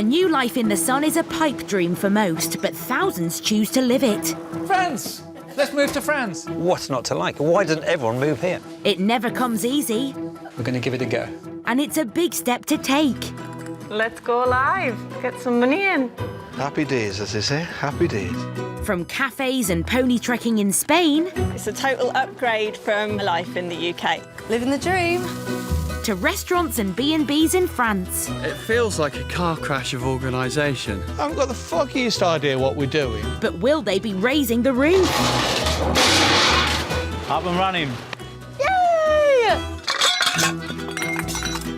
new life in the sun is a pipe dream for most, but thousands choose to live it. France! Let's move to France. What's not to like? Why doesn't everyone move here? It never comes easy, We're going to give it a go. and it's a big step to take. Let's go live, get some money in. Happy days, as they say, happy days. From cafes and pony trekking in Spain It's a total upgrade from life in the UK. Living the dream. to restaurants and B&Bs in France. It feels like a car crash of organisation. I haven't got the foggiest idea what we're doing. But will they be raising the roof? Up and running. Yay!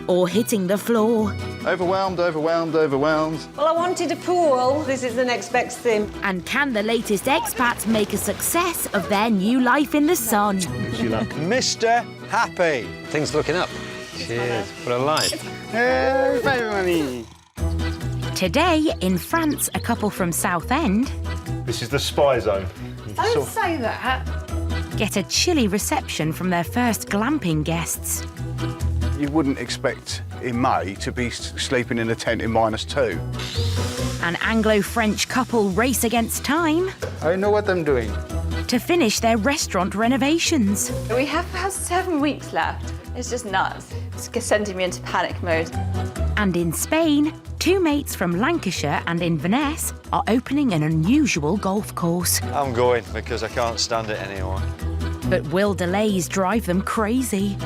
Or hitting the floor? Overwhelmed, overwhelmed, overwhelmed. Well, I wanted a pool. This is the next best thing. And can the latest expats make a success of their new life in the sun? Mr. Happy. Things looking up. Cheers. What a life. Today, in France, a couple from Southend This is the spy zone. Don't say that. get a chilly reception from their first glamping guests. You wouldn't expect in May to be sleeping in a tent in -2. An Anglo-French couple race against time I know what I'm doing. to finish their restaurant renovations. We have about 7 weeks left. It's just nuts. It's sending me into panic mode. And in Spain, two mates from Lancashire and Inverness are opening an unusual golf course. I'm going because I can't stand it anymore. But will delays drive them crazy?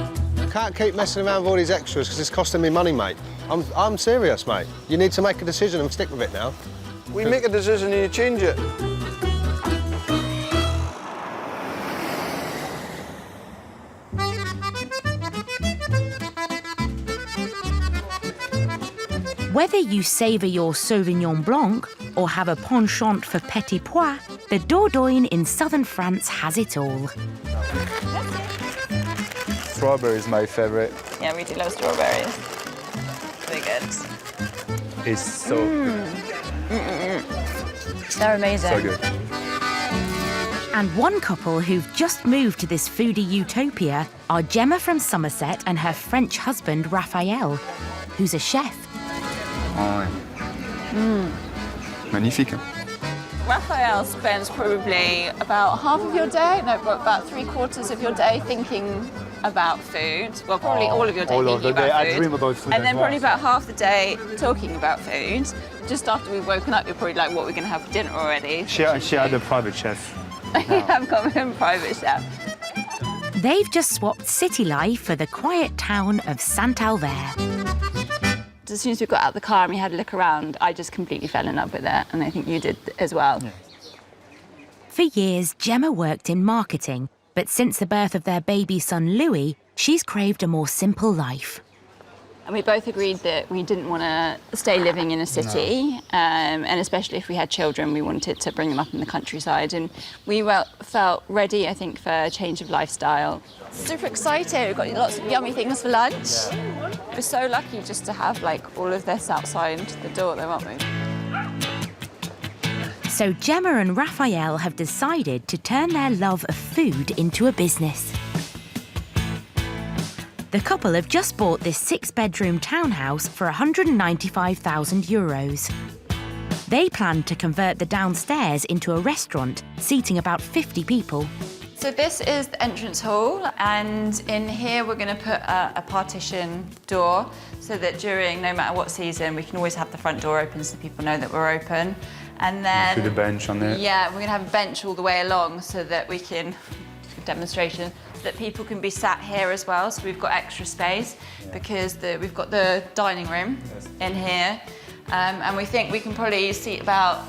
Can't keep messing around with all these extras because it's costing me money, mate. I'm serious, mate. You need to make a decision and stick with it now. We make a decision and you change it. Whether you savour your Sauvignon Blanc or have a penchant for petit pois, the Dordogne in southern France has it all. Strawberry is my favourite. Yeah, we do love strawberries. They're good. It's so They're amazing. so good. And one couple who've just moved to this foodie utopia are Gemma from Somerset and her French husband, Raphael, who's a chef. Magnifique. Raphael spends probably about half of your day, no, but about 3/4 of your day thinking about food. Well, probably all of your day all thinking of the about day. food. I dream about food And as then well. probably about half the day talking about food. Just after we've woken up, you're probably like, what we're going to have for dinner already. She had a private chef. I've got my own private chef. They've just swapped city life for the quiet town of Saint-Alvert. As soon as we got out of the car and we had a look around, I just completely fell in love with it, and I think you did as well. Yeah. For years, Gemma worked in marketing, but since the birth of their baby son, Louis, she's craved a more simple life. And we both agreed that we didn't want to stay living in a city, and especially if we had children, we wanted to bring them up in the countryside. And we felt ready, I think, for a change of lifestyle. Super excited. We've got lots of yummy things for lunch. We're so lucky just to have like all of this outside the door, though, aren't we? So Gemma and Raphael have decided to turn their love of food into a business. The couple have just bought this 6-bedroom townhouse for €195,000. They plan to convert the downstairs into a restaurant, seating about 50 people. So this is the entrance hall, and in here we're going to put a partition door so that during, no matter what season, we can always have the front door open so people know that we're open. And then... With a bench on there. Yeah, we're going to have a bench all the way along so that we can, demonstration, so that people can be sat here as well, so we've got extra space because we've got the dining room in here, and we think we can probably seat about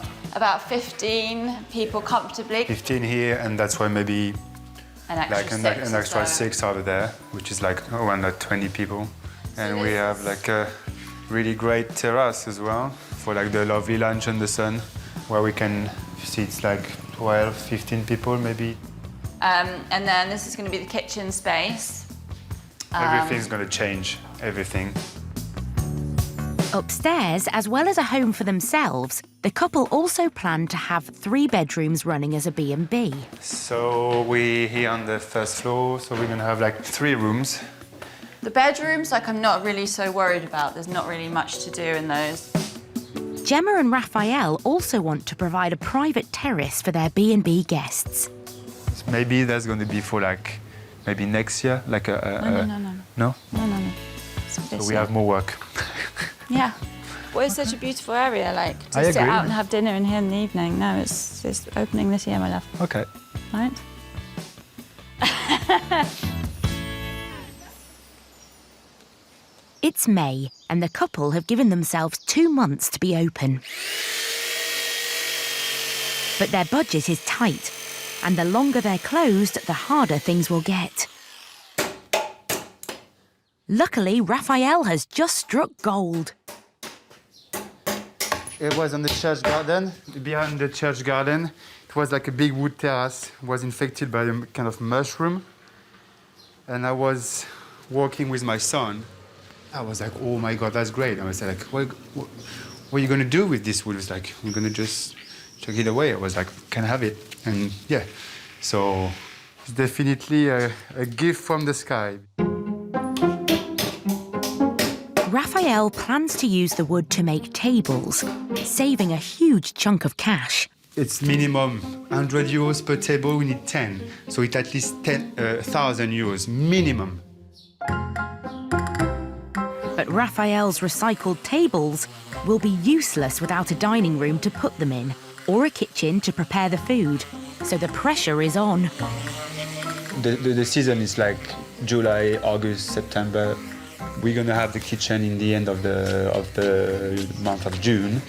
15 people comfortably. 15 here, and that's why maybe An extra 6 over there, which is like around 20 people. And we have like a really great terrace as well for like the lovely lunch in the sun, where we can seat like 12, 15 people maybe. And then this is going to be the kitchen space. Everything's going to change, everything. Upstairs, as well as a home for themselves, the couple also plan to have 3 bedrooms running as a B&B. So we're here on the first floor, so we're going to have like 3 rooms. The bedrooms, like, I'm not really so worried about. There's not really much to do in those. Gemma and Raphael also want to provide a private terrace for their B&B guests. Maybe that's going to be for like, maybe next year, like No? No? No. So we have more work. Yeah. Well, it's such a beautiful area, like, I to sit agree. out and have dinner in here in the evening. No, it's opening this year, my love. Okay. Right? It's May, and the couple have given themselves 2 months to be open. But their budget is tight, and the longer they're closed, the harder things will get. Luckily, Raphael has just struck gold. It was on the church garden. Behind the church garden, it was like a big wood terrace. It was infected by a kind of mushroom. And I was walking with my son. I was like, oh my God, that's great. I was like, what are you going to do with this wood? He was like, we're going to just chuck it away. I was like, can I have it? And yeah, so it's definitely a gift from the sky. Raphael plans to use the wood to make tables, saving a huge chunk of cash. It's minimum 100 euros per table. We need 10. So it's at least 1,000 euros minimum. But Raphael's recycled tables will be useless without a dining room to put them in, or a kitchen to prepare the food. So the pressure is on. The season is like July, August, September. We're gonna have the kitchen in the end of the month of June.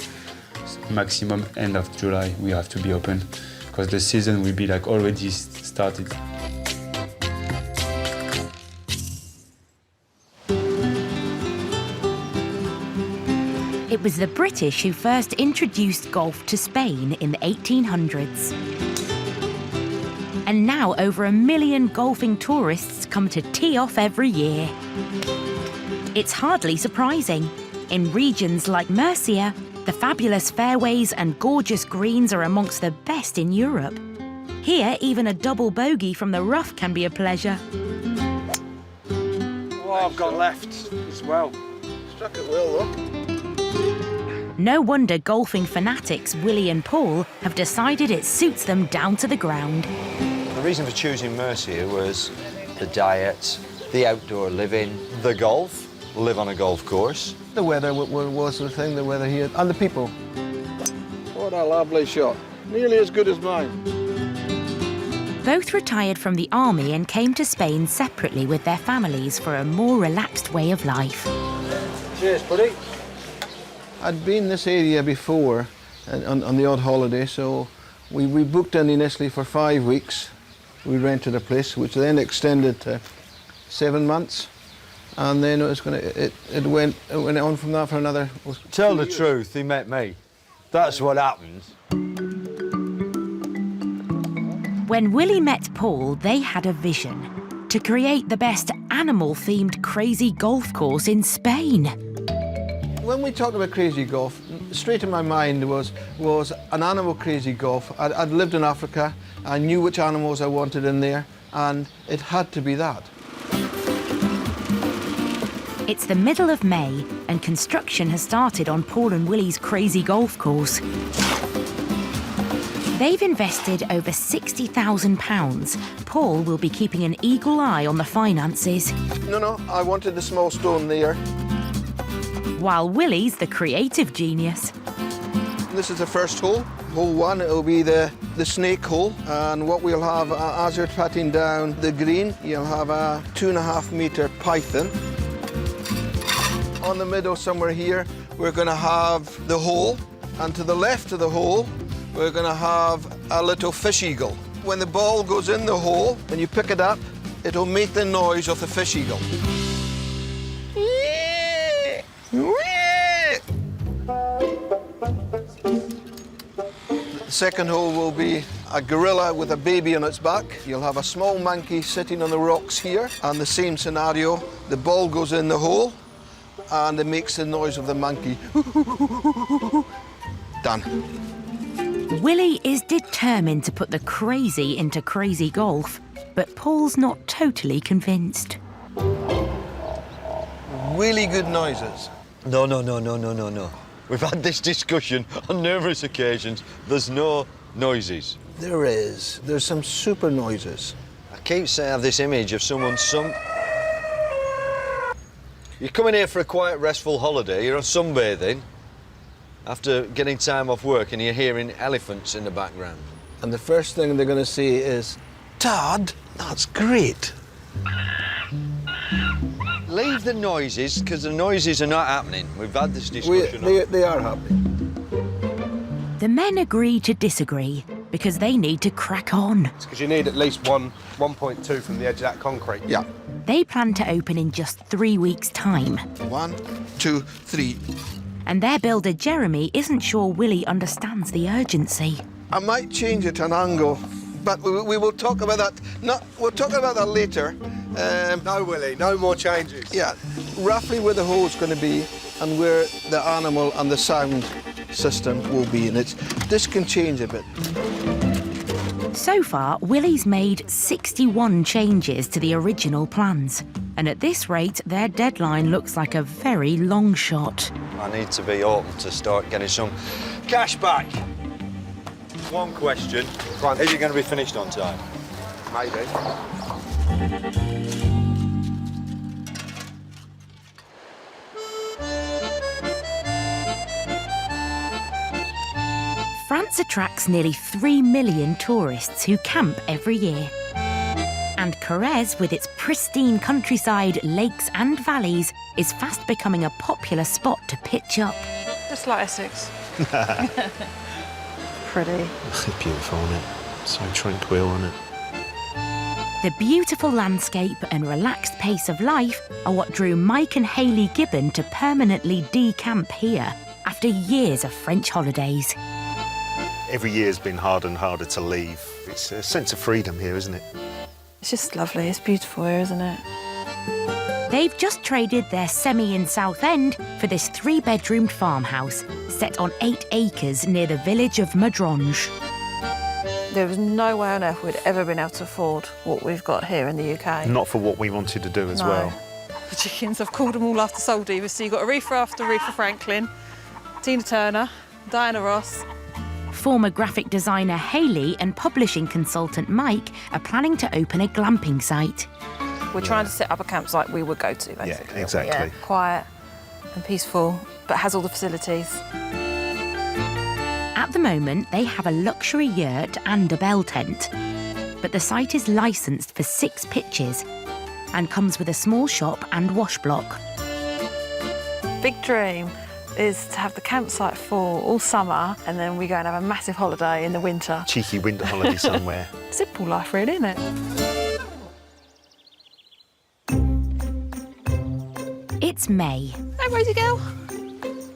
Maximum end of July we have to be open because the season will be like already started. It was the British who first introduced golf to Spain in the 1800s. And now over 1 million golfing tourists come to tee off every year. It's hardly surprising. In regions like Murcia, the fabulous fairways and gorgeous greens are amongst the best in Europe. Here, even a double bogey from the rough can be a pleasure. Oh, I've got left as well. Struck it well, look. No wonder golfing fanatics Willie and Paul have decided it suits them down to the ground. The reason for choosing Murcia was the diet, the outdoor living, the golf, live on a golf course. The weather was the thing, the weather here, and the people. What a lovely shot. Nearly as good as mine. Both retired from the army and came to Spain separately with their families for a more relaxed way of life. Cheers, buddy. I'd been in this area before on the odd holiday, so we booked in initially for 5 weeks. We rented a place, which then extended to 7 months. And then it went on from that for another. Tell the truth, he met me. That's what happened. When Willie met Paul, they had a vision to create the best animal-themed crazy golf course in Spain. When we talked about crazy golf, straight in my mind was an animal crazy golf. I'd lived in Africa, I knew which animals I wanted in there, and it had to be that. It's the middle of May, and construction has started on Paul and Willie's crazy golf course. They've invested over £60,000. Paul will be keeping an eagle eye on the finances. No, I wanted the small stone there. While Willie's the creative genius. This is the first hole. Hole 1, it'll be the snake hole. And what we'll have, as you're patting down the green, you'll have a 2.5 metre python. On the middle somewhere here, we're going to have the hole, and to the left of the hole, we're going to have a little fish eagle. When the ball goes in the hole, when you pick it up, it'll make the noise of the fish eagle. The second hole will be a gorilla with a baby on its back. You'll have a small monkey sitting on the rocks here, and the same scenario, the ball goes in the hole, and it makes the noise of the monkey. Done. Willie is determined to put the crazy into crazy golf, but Paul's not totally convinced. Really good noises. No. We've had this discussion on numerous occasions. There's no noises. There is. There's some super noises. I keep saying I have this image of someone You're coming here for a quiet, restful holiday. You're on sunbathing after getting time off work and you're hearing elephants in the background. And the first thing they're going to see is, Dad, that's great. Leave the noises, because the noises are not happening. We've had this discussion. They are happening. The men agree to disagree because they need to crack on. It's because you need at least 1.2 from the edge of that concrete. Yeah. They plan to open in just 3 weeks' time. 1, 2, 3. And their builder, Jeremy, isn't sure Willie understands the urgency. I might change it an angle, but we will talk about that. We'll talk about that later. No, Willie, no more changes. Yeah, roughly where the hole's going to be and where the animal and the sound system will be, and this can change a bit. So far, Willie's made 61 changes to the original plans. And at this rate, their deadline looks like a very long shot. I need to be open to start getting some cash back. One question. Is it going to be finished on time? Maybe. France attracts nearly 3 million tourists who camp every year. And Corrèze, with its pristine countryside, lakes and valleys, is fast becoming a popular spot to pitch up. Just like Essex. Pretty. Beautiful, isn't it? So tranquil, isn't it? The beautiful landscape and relaxed pace of life are what drew Mike and Hayley Gibbon to permanently decamp here after years of French holidays. Every year's been harder and harder to leave. It's a sense of freedom here, isn't it? It's just lovely. It's beautiful here, isn't it? They've just traded their semi in Southend for this 3-bedroomed farmhouse set on 8 acres near the village of Madronge. There was no way on earth we'd ever been able to afford what we've got here in the UK. Not for what we wanted to do as well. The chickens, I've called them all after Soul Divas. So you've got Aretha after Aretha Franklin, Tina Turner, Diana Ross. Former graphic designer Hayley and publishing consultant Mike are planning to open a glamping site. We're trying to set up a campsite we would go to, basically. Yeah, exactly. Yeah, quiet and peaceful, but has all the facilities. At the moment, they have a luxury yurt and a bell tent. But the site is licensed for 6 pitches and comes with a small shop and wash block. Big dream is to have the campsite full all summer, and then we go and have a massive holiday in the winter. Cheeky winter holiday somewhere. Simple life, really, isn't it? It's May. Hey, Rosie girl.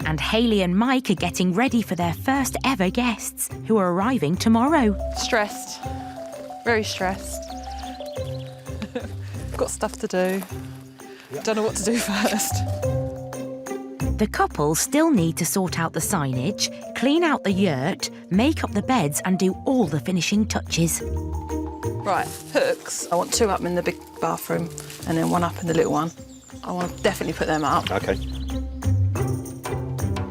And Hayley and Mike are getting ready for their first ever guests, who are arriving tomorrow. Stressed. Very stressed. Got stuff to do. Don't know what to do first. The couple still need to sort out the signage, clean out the yurt, make up the beds and do all the finishing touches. Right, hooks. I want 2 up in the big bathroom and then 1 up in the little one. I want to definitely put them up. OK.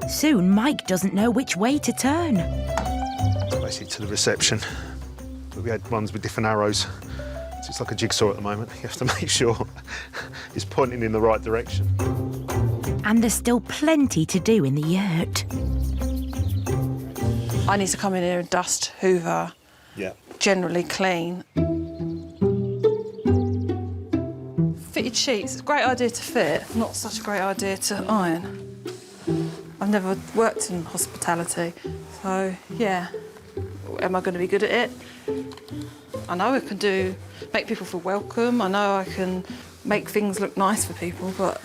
Soon, Mike doesn't know which way to turn. Basically to the reception. We had ones with different arrows. So it's like a jigsaw at the moment. You have to make sure it's pointing in the right direction. And there's still plenty to do in the yurt. I need to come in here and dust, hoover, generally clean. Fitted sheets, it's a great idea to fit, not such a great idea to iron. I've never worked in hospitality, so yeah. Am I going to be good at it? I know I can make people feel welcome. I know I can make things look nice for people, but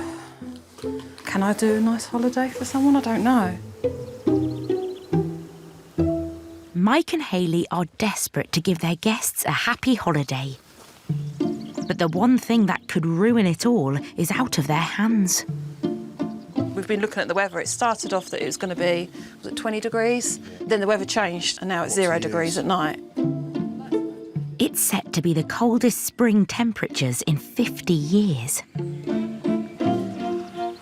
can I do a nice holiday for someone? I don't know. Mike and Hayley are desperate to give their guests a happy holiday. But the one thing that could ruin it all is out of their hands. We've been looking at the weather. It started off that it was going to be, was it 20 degrees? Then the weather changed and now it's 0 degrees at night. It's set to be the coldest spring temperatures in 50 years.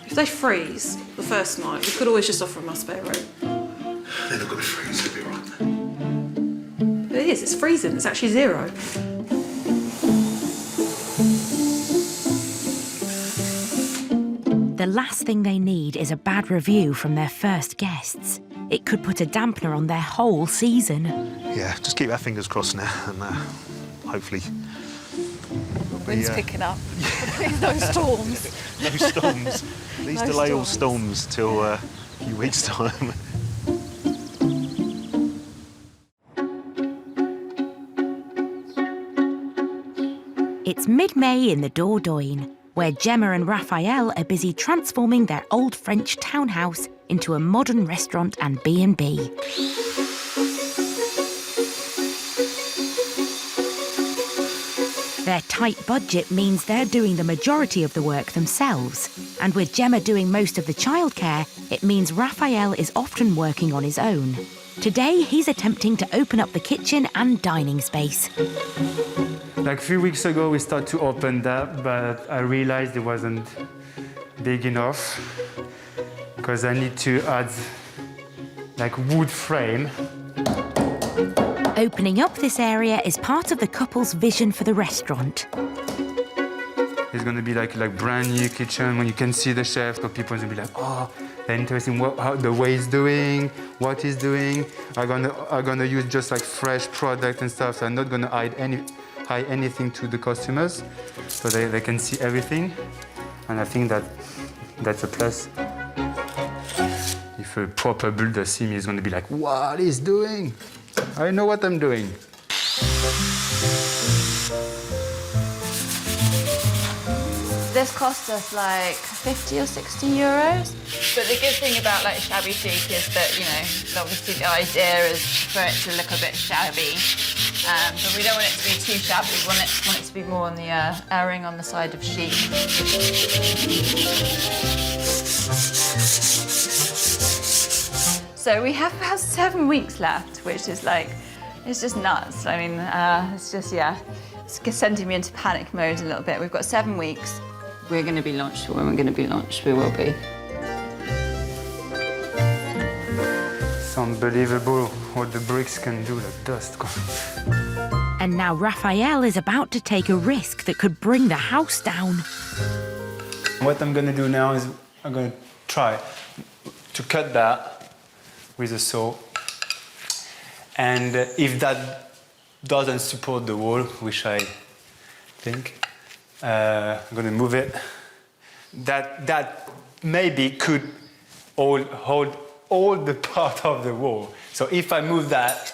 If they freeze, the first night. We could always just offer them a spare room. They're not going to freeze, it'll be right. It is, it's freezing, it's actually 0. The last thing they need is a bad review from their first guests. It could put a dampener on their whole season. Yeah, just keep our fingers crossed now and hopefully... Wind's picking up. Please, no storms. No storms. Please No delay all storms. storms till a few weeks' time. It's mid-May in the Dordogne, where Gemma and Raphael are busy transforming their old French townhouse into a modern restaurant and B&B. Their tight budget means they're doing the majority of the work themselves. And with Gemma doing most of the childcare, it means Raphael is often working on his own. Today, he's attempting to open up the kitchen and dining space. Like 3 weeks ago, we started to open that, but I realized it wasn't big enough because I need to add like wood frame. Opening up this area is part of the couple's vision for the restaurant. It's going to be like brand new kitchen when you can see the chef, so people will be like, oh, they're interested in how the way he's doing, what he's doing. I'm gonna use just like fresh product and stuff, so I'm not gonna hide anything to the customers, so they can see everything. And I think that's a plus. If a proper builder see me, he's gonna be like, what he's doing? I know what I'm doing. This cost us like 50 or 60 euros. But the good thing about like shabby chic is that, you know, obviously the idea is for it to look a bit shabby. But we don't want it to be too shabby. We want it to be more on the erring on the side of chic. So we have about 7 weeks left, which is like, it's just nuts. I mean, it's just, yeah, it's sending me into panic mode a little bit. We've got 7 weeks. We're going to be launched. When we're going to be launched, we will be. It's unbelievable what the bricks can do, like dust. And now Raphael is about to take a risk that could bring the house down. What I'm going to do now is I'm going to try to cut that with a saw. And if that doesn't support the wall, which I think, I'm going to move it. That maybe could hold all the part of the wall. So if I move that,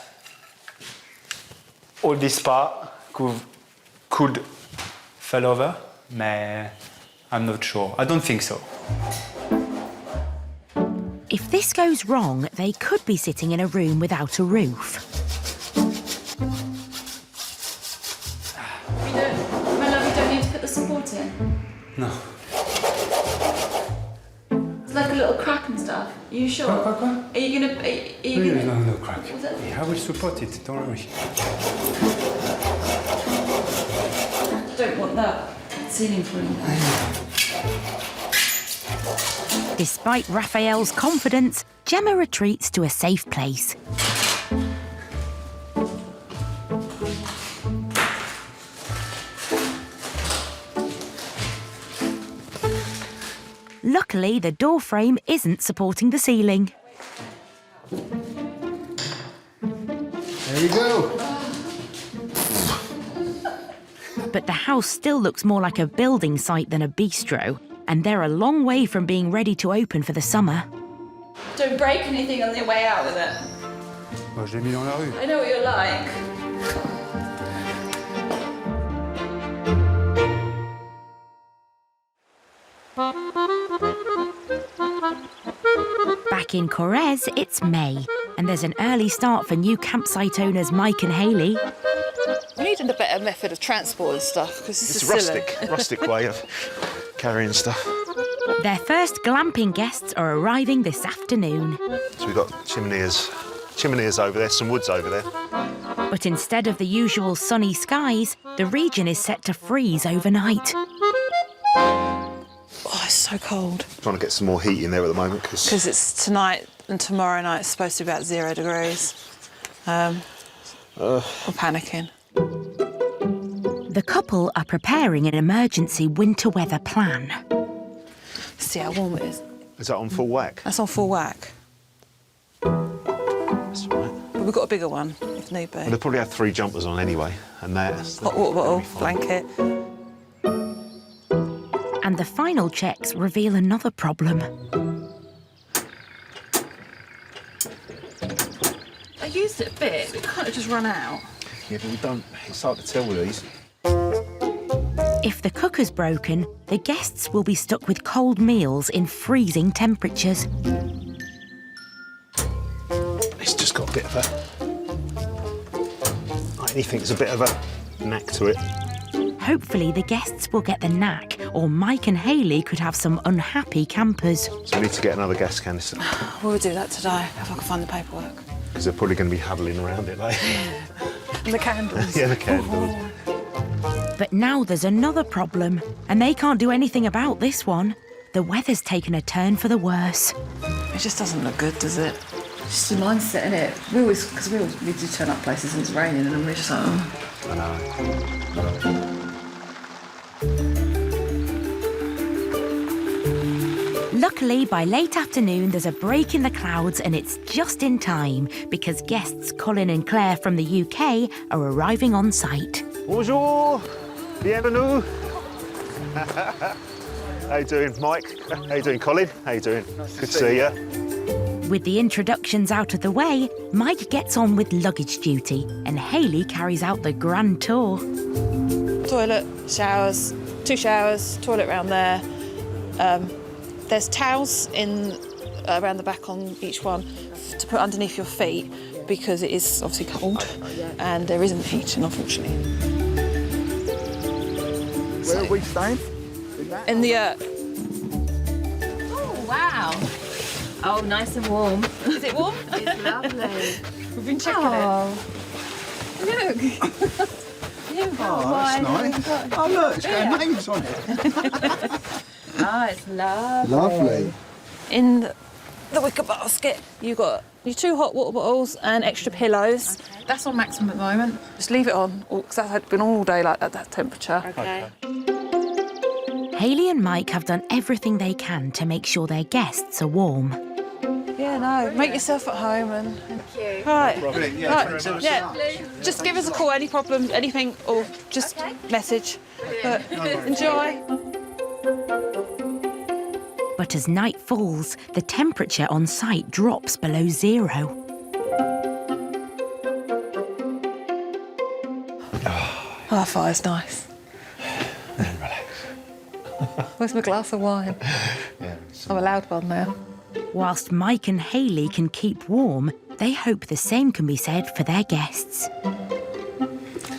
all this part could fall over, but I'm not sure. I don't think so. If this goes wrong, they could be sitting in a room without a roof. My love, you don't need to put the support in. No. It's like a little crack and stuff. Are you sure? Crack? Are you gonna? No crack. Yeah, I will support it. Don't worry. Don't want that ceiling falling down. Despite Raphael's confidence, Gemma retreats to a safe place. Luckily, the door frame isn't supporting the ceiling. There you go. But the house still looks more like a building site than a bistro, and they're a long way from being ready to open for the summer. Don't break anything on your way out with it. Bon, je l'ai mis dans la rue. I know what you're like. Back in Corrèze, it's May, and there's an early start for new campsite owners Mike and Hayley. We need a better method of transport and stuff, because this It's is a silly. rustic way of carrying stuff. Their first glamping guests are arriving this afternoon. So we've got chimneys over there, some woods over there. But instead of the usual sunny skies, the region is set to freeze overnight. Oh, it's so so cold. Trying to get some more heat in there at the moment Because it's tonight and tomorrow night. It's supposed to be about 0 degrees. We're panicking. The couple are preparing an emergency winter weather plan. See how warm it is. Is that on full whack? That's on full whack. That's all right. But we've got a bigger one, if need be. Well, they probably have 3 jumpers on anyway, and that's... Hot water bottle, blanket. And the final checks reveal another problem. I used it a bit, but it kind of just run out. Yeah, but we don't... It's hard to tell with these. If the cooker's broken, the guests will be stuck with cold meals in freezing temperatures. It's just got a bit of a... Anything's a bit of a knack to it. Hopefully the guests will get the knack, or Mike and Hayley could have some unhappy campers. So we need to get another gas canister. We'll do that today, if I can find the paperwork. Because they're probably going to be huddling around it, like... And the candles. Yeah, the candles. But now there's another problem, and they can't do anything about this one. The weather's taken a turn for the worse. It just doesn't look good, does it? It's just a mindset, isn't it? Because we do turn up places and it's raining and we're just like, oh. I know. Luckily, by late afternoon, there's a break in the clouds and it's just in time because guests Colin and Claire from the UK are arriving on site. Bonjour, bienvenue. How you doing, Mike? How you doing, Colin? How you doing? Good to see you. With the introductions out of the way, Mike gets on with luggage duty and Hayley carries out the grand tour. Toilet, showers, 2 showers, toilet round there. There's towels around the back on each one to put underneath your feet because it is obviously cold and there isn't heating, unfortunately. Where are we staying? In the Oh, wow. Oh, nice and warm. Is it warm? It's lovely. We've been checking it. Look. Oh, that's nice. Oh, look, it's got names on it. Oh, it's lovely. Lovely. In the wicker basket, you've got your 2 hot water bottles and extra pillows. Okay. That's on maximum at the moment. Just leave it on, because that's been all day like that temperature. Okay. Hayley and Mike have done everything they can to make sure their guests are warm. Yeah, no, make yourself at home and... Thank you. Right. Brilliant, yeah, Right. thanks. Yeah. Just give us a call, any problems, anything, or just message. But enjoy. But as night falls, the temperature on site drops below 0. That fire's nice. Where's my glass of wine? I'm allowed one now. Whilst Mike and Hayley can keep warm, they hope the same can be said for their guests.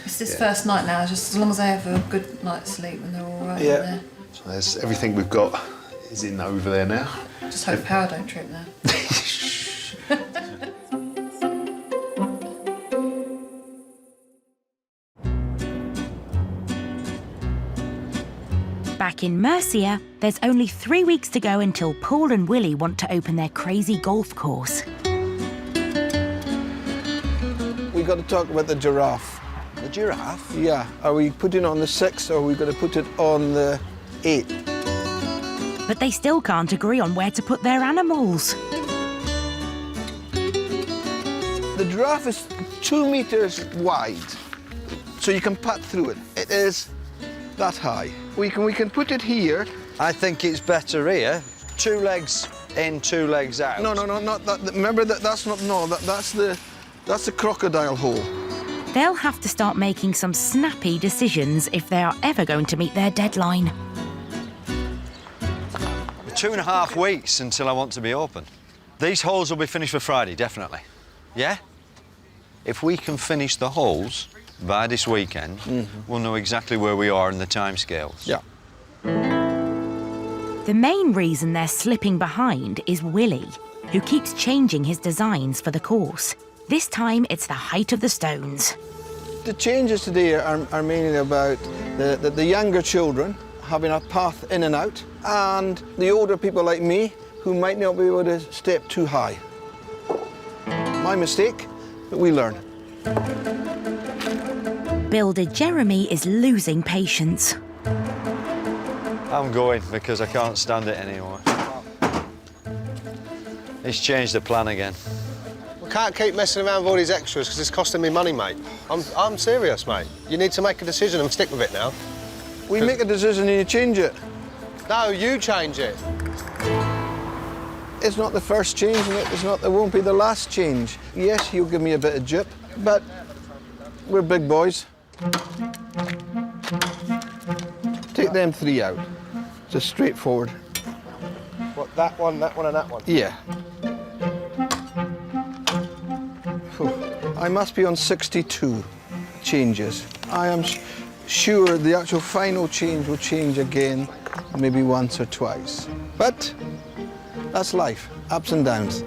It's this first night now, just as long as they have a good night's sleep and they're all right in Yeah. there. So there's everything we've got is in over there now. Just hope power don't trip now. Back in Mercia, there's only 3 weeks to go until Paul and Willie want to open their crazy golf course. We've got to talk about the giraffe. The giraffe? Yeah. Are we putting it on the 6th or are we going to put it on the 8th? But they still can't agree on where to put their animals. The giraffe is 2 meters wide, so you can putt through it. It is that high. We can put it here. I think it's better here. 2 legs in, 2 legs out. No, not that. Remember that's not. No, that's the crocodile hole. They'll have to start making some snappy decisions if they are ever going to meet their deadline. 2.5 weeks until I want to be open. These holes will be finished for Friday, definitely. Yeah? If we can finish the holes by this weekend, we'll know exactly where we are in the timescales. Yeah. The main reason they're slipping behind is Willie, who keeps changing his designs for the course. This time, it's the height of the stones. The changes today are mainly about the younger children having a path in and out, and the older people like me who might not be able to step too high. My mistake, but we learn. Builder Jeremy is losing patience. I'm going because I can't stand it anymore. He's changed the plan again. We can't keep messing around with all these extras because it's costing me money, mate. I'm serious, mate. You need to make a decision and stick with it now. We make a decision and you change it. No, you change it. It's not the first change and it won't be the last change. Yes, he'll give me a bit of jip, but we're big boys. Take them 3 out. Just straightforward. What, that one, and that one? Yeah. I must be on 62 changes. I am sure the actual final change will change again, maybe once or twice. But that's life, ups and downs.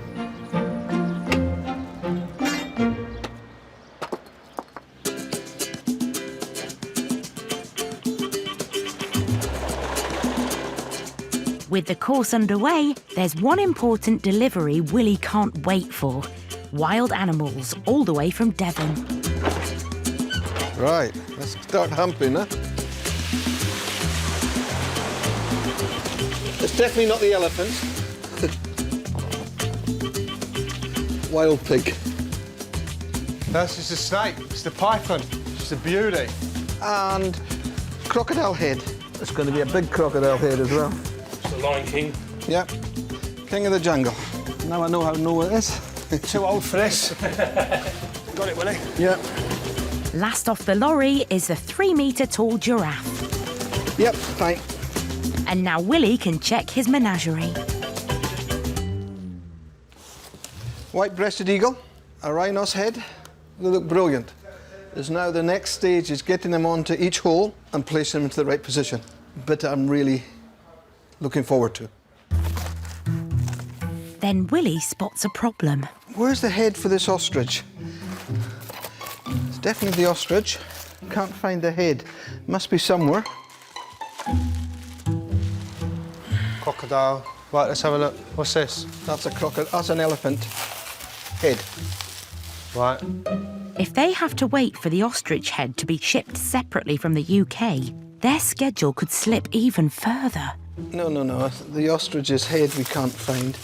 With the course underway, there's one important delivery Willie can't wait for. Wild animals, all the way from Devon. Right, let's start humping, huh? It's definitely not the elephant. Wild pig. That's just a snake. It's the python. It's a beauty. And crocodile head. It's going to be a big crocodile head as well. It's the Lion King. Yep, king of the jungle. Now I know how low it is. Too old for this. Got it, Willie? Yep. Last off the lorry is the 3-metre-tall giraffe. Yep, fine. And now Willie can check his menagerie. White-breasted eagle, a rhino's head. They look brilliant. There's now the next stage is getting them onto each hole and placing them into the right position. But I'm really looking forward to. Then Willie spots a problem. Where's the head for this ostrich? It's definitely the ostrich. Can't find the head. Must be somewhere. Crocodile. Right, let's have a look. What's this? That's a crocodile. That's an elephant head. Right. If they have to wait for the ostrich head to be shipped separately from the UK, their schedule could slip even further. No. The ostrich's head we can't find.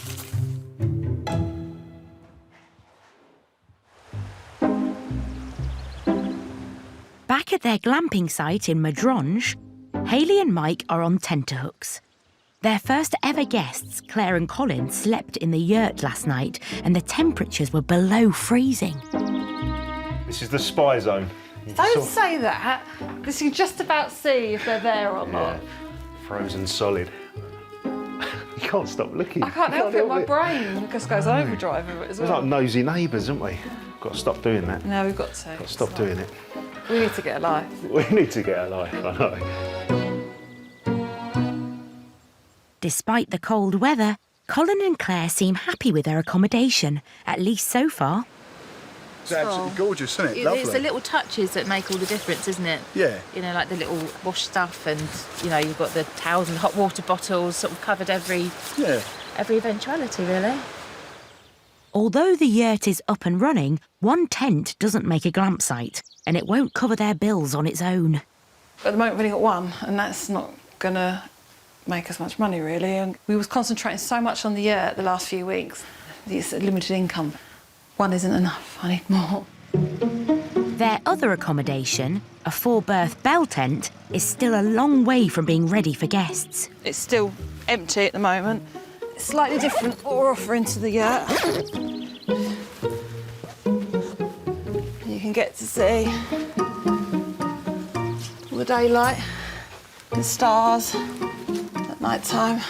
Back at their glamping site in Dordogne, Hayley and Mike are on tenterhooks. Their first ever guests, Claire and Colin, slept in the yurt last night and the temperatures were below freezing. This is the spy zone. Don't say that, because you can just about see if they're there or not. Frozen solid. You can't stop looking. I can't help it, my brain just goes overdrive with it as We're well. like nosy neighbours, aren't we? Got to stop doing that. No, we've got to. Got to stop doing it. We need to get a life. We need to get a life, I know. Despite the cold weather, Colin and Claire seem happy with their accommodation, at least so far. It's absolutely gorgeous, isn't it? Lovely. It's the little touches that make all the difference, isn't it? Yeah. You know, like the little wash stuff, and you know, you've got the towels and hot water bottles, sort of covered every eventuality, really. Although the yurt is up and running, one tent doesn't make a glamp site, and it won't cover their bills on its own. At the moment, we've only got one, and that's not going to make us much money, really. And we was concentrating so much on the yurt the last few weeks. It's a limited income. One isn't enough. I need more. Their other accommodation, a 4-berth bell tent, is still a long way from being ready for guests. It's still empty at the moment. It's slightly different what we're offering to the yurt. You can get to see all the daylight, the stars at night time.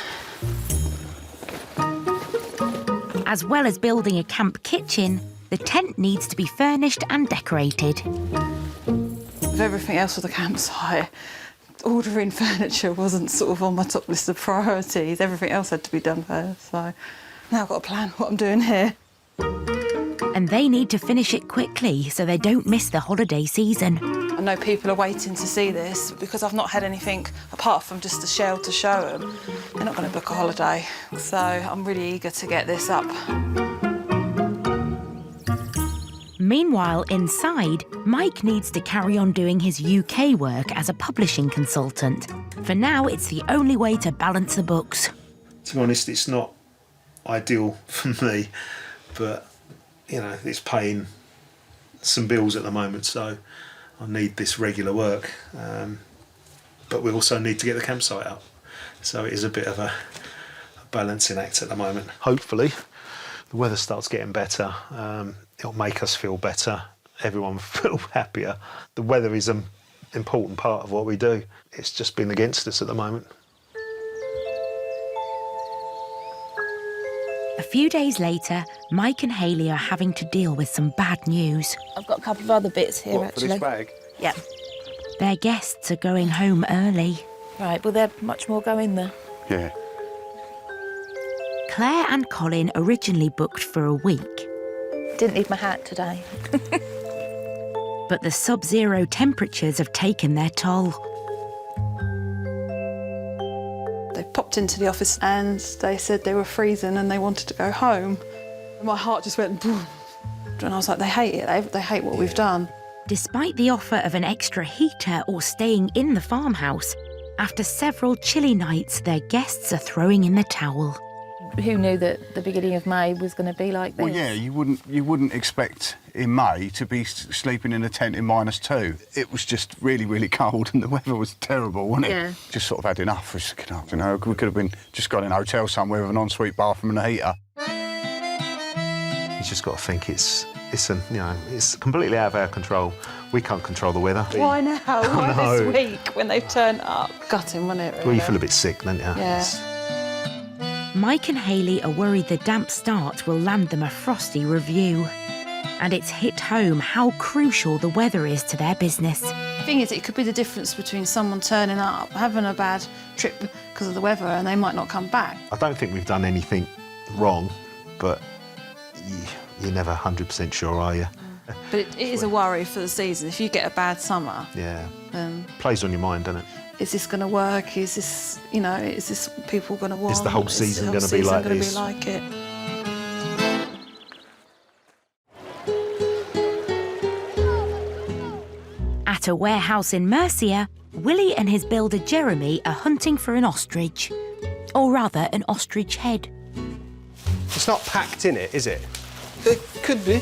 As well as building a camp kitchen, the tent needs to be furnished and decorated. With everything else with the campsite, ordering furniture wasn't sort of on my top list of priorities. Everything else had to be done first, so now I've got to plan what I'm doing here. And they need to finish it quickly so they don't miss the holiday season. I know people are waiting to see this. Because I've not had anything apart from just a shell to show them, they're not going to book a holiday. So I'm really eager to get this up. Meanwhile, inside, Mike needs to carry on doing his UK work as a publishing consultant. For now, it's the only way to balance the books. To be honest, it's not ideal for me, but, you know, it's paying some bills at the moment, so I need this regular work. But we also need to get the campsite up. So it is a bit of a balancing act at the moment. Hopefully, the weather starts getting better. It'll make us feel better. Everyone will feel happier. The weather is an important part of what we do. It's just been against us at the moment. A few days later, Mike and Hayley are having to deal with some bad news. I've got a couple of other bits here, What, actually. for this bag? Yeah. Their guests are going home early. Right, well, there's much more going there. Yeah. Claire and Colin originally booked for a week. Didn't need my hat today. But the sub-zero temperatures have taken their toll. They popped into the office and they said they were freezing and they wanted to go home. My heart just went boom. And I was like, they hate it. They hate what we've done. Despite the offer of an extra heater or staying in the farmhouse, after several chilly nights, their guests are throwing in the towel. Who knew that the beginning of May was going to be like this? Well, yeah, you wouldn't expect in May to be sleeping in a tent in -2. It was just really, really cold and the weather was terrible, wasn't it? Yeah. Just sort of had enough. You know, we could have been just got in a hotel somewhere with an ensuite bathroom and a heater. You just got to think it's completely out of our control. We can't control the weather. Why now? Why no. this week when they've turned up? Gutting, wasn't it? Really? Well, you feel a bit sick, don't you? Yeah. Mike and Hayley are worried the damp start will land them a frosty review. And it's hit home how crucial the weather is to their business. The thing is, it could be the difference between someone turning up, having a bad trip because of the weather, and they might not come back. I don't think we've done anything wrong, but you're never 100% sure, are you? But it is a worry for the season. If you get a bad summer, Yeah. then Plays on your mind, doesn't it? is this going to work? Is this, is this people going to want? Is the whole season the whole gonna be season like gonna this? Be like it? At a warehouse in Mercia, Willie and his builder Jeremy are hunting for an ostrich. Or rather, an ostrich head. It's not packed in it, is it? It could be.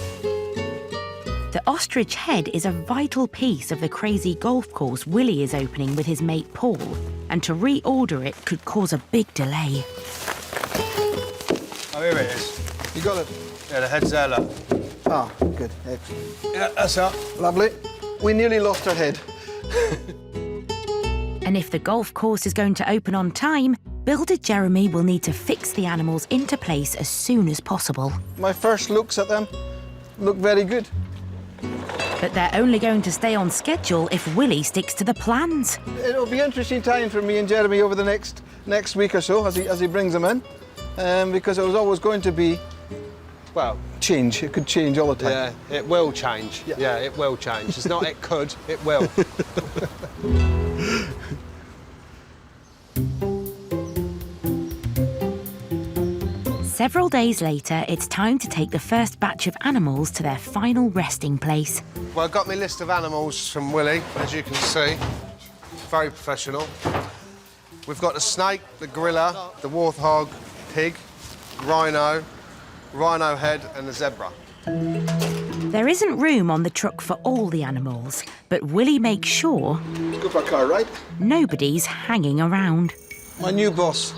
The ostrich head is a vital piece of the crazy golf course Willie is opening with his mate Paul, and to reorder it could cause a big delay. Oh, here it is. You got it? Yeah, the head's there, look. Ah, good. Excellent. Yeah, that's up. Lovely. We nearly lost our head. And if the golf course is going to open on time, builder Jeremy will need to fix the animals into place as soon as possible. My first looks at them look very good. But they're only going to stay on schedule if Willie sticks to the plans. It'll be an interesting time for me and Jeremy over the next week or so as he brings them in, because it was always going to be, well, change. It could change all the time. Yeah, it will change. Yeah, it will change. It's not it could, it will. Several days later, it's time to take the first batch of animals to their final resting place. Well, I got my list of animals from Willie, as you can see. Very professional. We've got the snake, the gorilla, the warthog, pig, rhino head and the zebra. There isn't room on the truck for all the animals, but Willie makes sure Let's go for a car ride. nobody's hanging around. My new boss.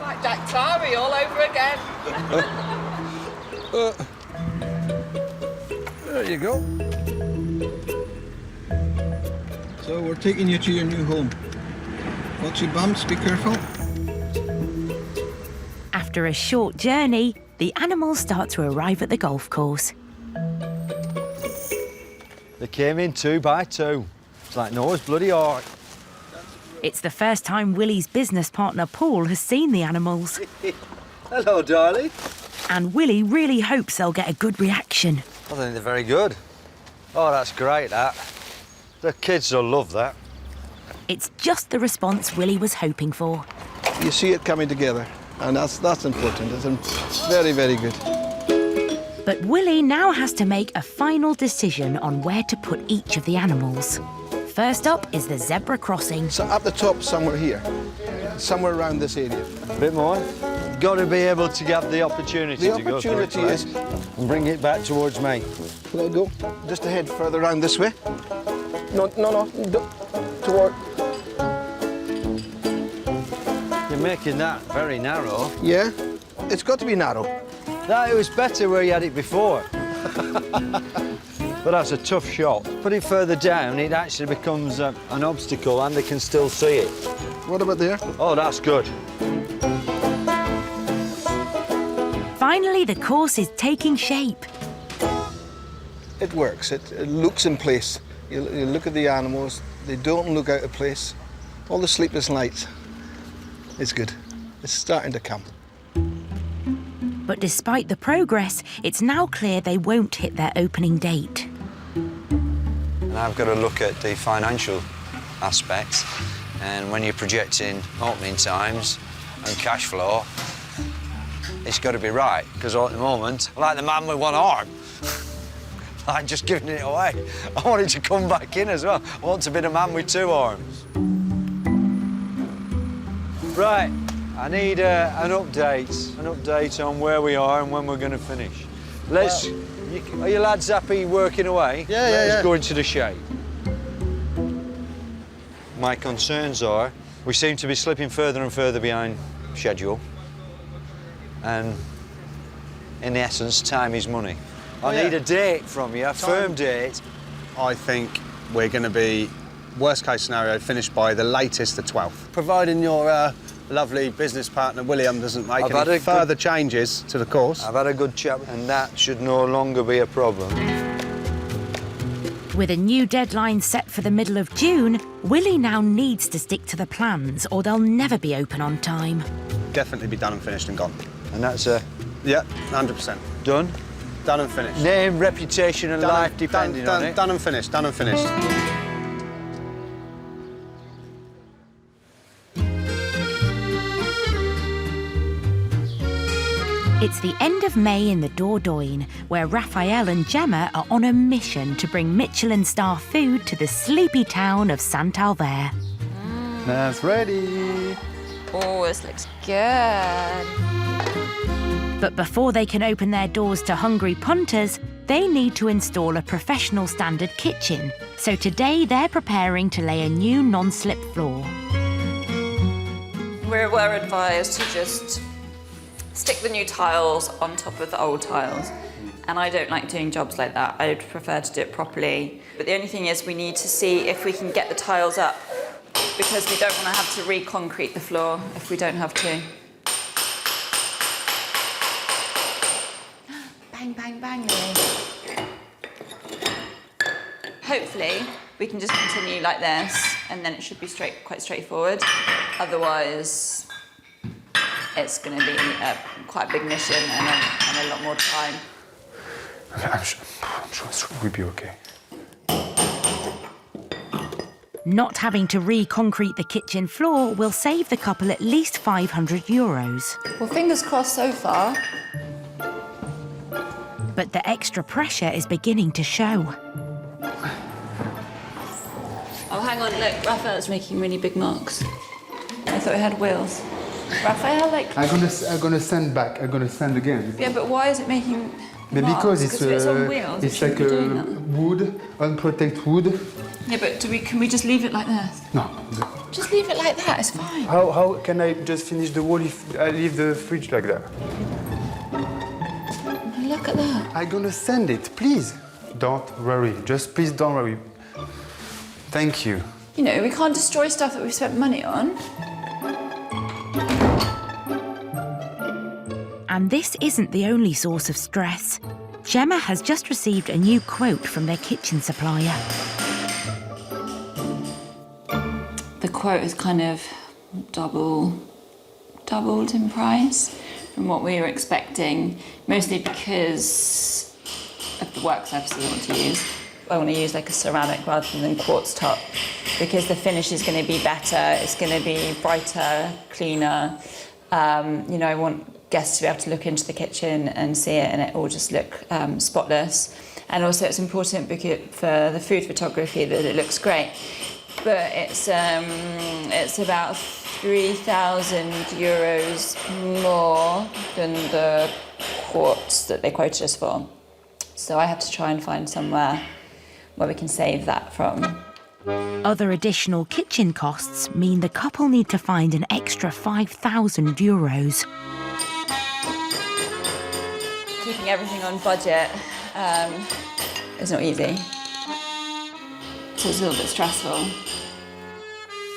Like Jack Tarry all over again. There you go. So we're taking you to your new home. Watch your bumps, be careful. After a short journey, the animals start to arrive at the golf course. They came in 2 by 2. It's like Noah's bloody ark. It's the first time Willie's business partner Paul has seen the animals. Hello, darling. And Willie really hopes they'll get a good reaction. I think they're very good. Oh, that's great, that. The kids will love that. It's just the response Willie was hoping for. You see it coming together, and that's important. It's very, very good. But Willie now has to make a final decision on where to put each of the animals. First up is the zebra crossing. So at the top, somewhere here, somewhere around this area. A bit more. Got to be able to get the opportunity The to go through opportunity it, is... and bring it back towards me. Let it go. Just a head further around this way. No. Toward... You're making that very narrow. Yeah, it's got to be narrow. No, it was better where you had it before. But that's a tough shot. Put it further down, it actually becomes an obstacle and they can still see it. What about there? Oh, that's good. Finally, the course is taking shape. It works. It looks in place. You look at the animals, they don't look out of place. All the sleepless nights. It's good. It's starting to come. But despite the progress, it's now clear they won't hit their opening date. And I've got to look at the financial aspects. And when you're projecting opening times and cash flow, it's got to be right. Because at the moment, I'm like the man with one arm. I'm just giving it away. I want it to come back in as well. I want to be the man with two arms. Right, I need an update on where we are and when we're going to finish. Are you lads happy working away? Yeah. Let's go into the shade. My concerns are we seem to be slipping further and further behind schedule. And in essence, time is money. I need a date from you, a firm date. I think we're going to be, worst case scenario, finished by the latest the 12th. Providing your lovely business partner, William, doesn't make any further changes to the course. I've had a good chat, and that should no longer be a problem. With a new deadline set for the middle of June, Willie now needs to stick to the plans or they'll never be open on time. Definitely be done and finished and gone. And that's a... Yeah, 100%. Done? Done and finished. Name, reputation and life depending on it. Done and finished, done and finished. It's the end of May in the Dordogne, where Raphael and Gemma are on a mission to bring Michelin star food to the sleepy town of Saint-Alvert. That's ready. Oh, this looks good. But before they can open their doors to hungry punters, they need to install a professional standard kitchen. So today they're preparing to lay a new non-slip floor. We were advised to just stick the new tiles on top of the old tiles. And I don't like doing jobs like that. I would prefer to do it properly. But the only thing is we need to see if we can get the tiles up because we don't want to have to re-concrete the floor if we don't have to. Bang, bang, bang, Lily. Hopefully, we can just continue like this and then it should be quite straightforward. Otherwise, it's going to be quite a big mission and a lot more time. I'm sure it will be okay. Not having to re-concrete the kitchen floor will save the couple at least €500. Well, fingers crossed so far. But the extra pressure is beginning to show. Oh, hang on, look, Raphael's making really big marks. I thought it had wheels. Raphael, like... I'm gonna send back. I'm gonna send again. Yeah, but why is it making But marks? because it's on wheels, it's like wood, unprotected wood. Yeah, but can we just leave it like this? No. Just leave it like that, it's fine. How can I just finish the wall if I leave the fridge like that? Look at that. I'm gonna send it, please. Don't worry, just please don't worry. Thank you. You know, we can't destroy stuff that we've spent money on. And this isn't the only source of stress. Gemma has just received a new quote from their kitchen supplier. The quote is kind of doubled in price from what we were expecting, mostly because of the work surface we want to use. I want to use like a ceramic rather than quartz top because the finish is going to be better, it's going to be brighter, cleaner. You know, I want guests to be able to look into the kitchen and see it and it all just look spotless. And also it's important because for the food photography that it looks great. But it's about €3,000 more than the quartz that they quoted us for. So I have to try and find somewhere where we can save that from. Other additional kitchen costs mean the couple need to find an extra €5,000. Keeping everything on budget is not easy. So it's a little bit stressful.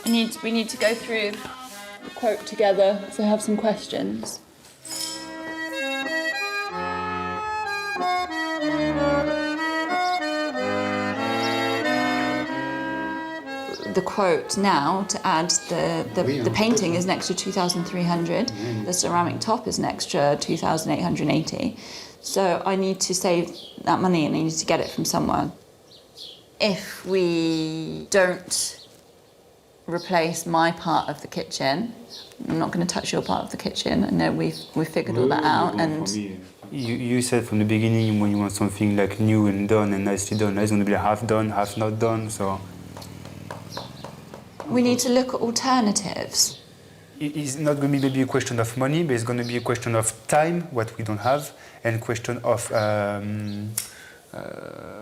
We need to go through the quote together, so I have some questions. The quote now to add the painting is an extra 2,300. The ceramic top is an extra 2,880. So I need to save that money and I need to get it from somewhere. If we don't replace my part of the kitchen, I'm not going to touch your part of the kitchen. I know we've figured all that out. And you said from the beginning when you want something like new and done and nicely done, it's going to be half done, half not done. So we need to look at alternatives. it's not going to be maybe a question of money, but it's going to be a question of time, what we don't have, and question of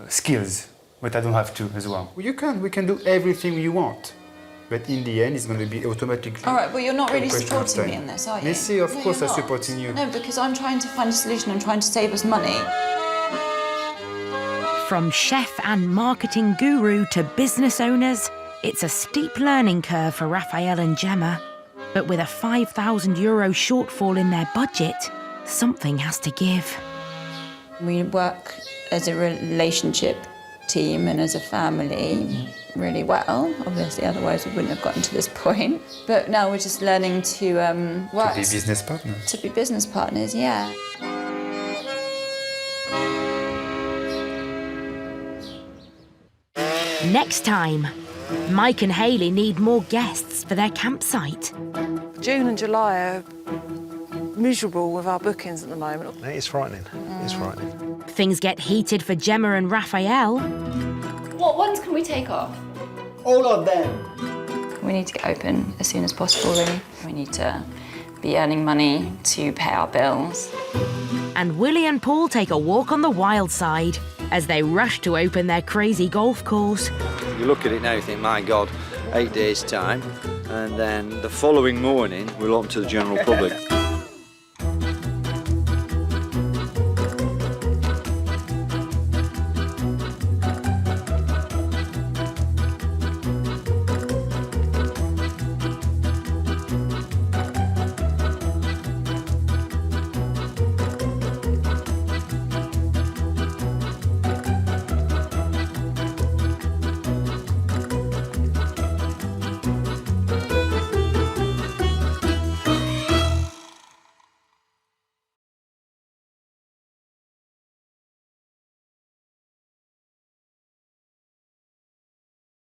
skills, what I don't have to as well. We can do everything you want. But in the end, it's going to be automatically. All right, but you're not really supporting me in this, are you? Missy, of course I'm supporting you. No, because I'm trying to find a solution. I'm trying to save us money. From chef and marketing guru to business owners, it's a steep learning curve for Raphael and Gemma. But with a €5,000 shortfall in their budget, something has to give. We work as a relationship team and as a family really well. Obviously, otherwise we wouldn't have gotten to this point. But now we're just learning to work. To be business partners. To be business partners, yeah. Next time, Mike and Hayley need more guests for their campsite. June and July are miserable with our bookings at the moment. It's frightening. It's frightening. Things get heated for Gemma and Raphael. What ones can we take off? All of them. We need to get open as soon as possible, really. We need to be earning money to pay our bills. And Willie and Paul take a walk on the wild side as they rush to open their crazy golf course. You look at it now, you think, my God, 8 days' time, and then the following morning we'll open to the general public.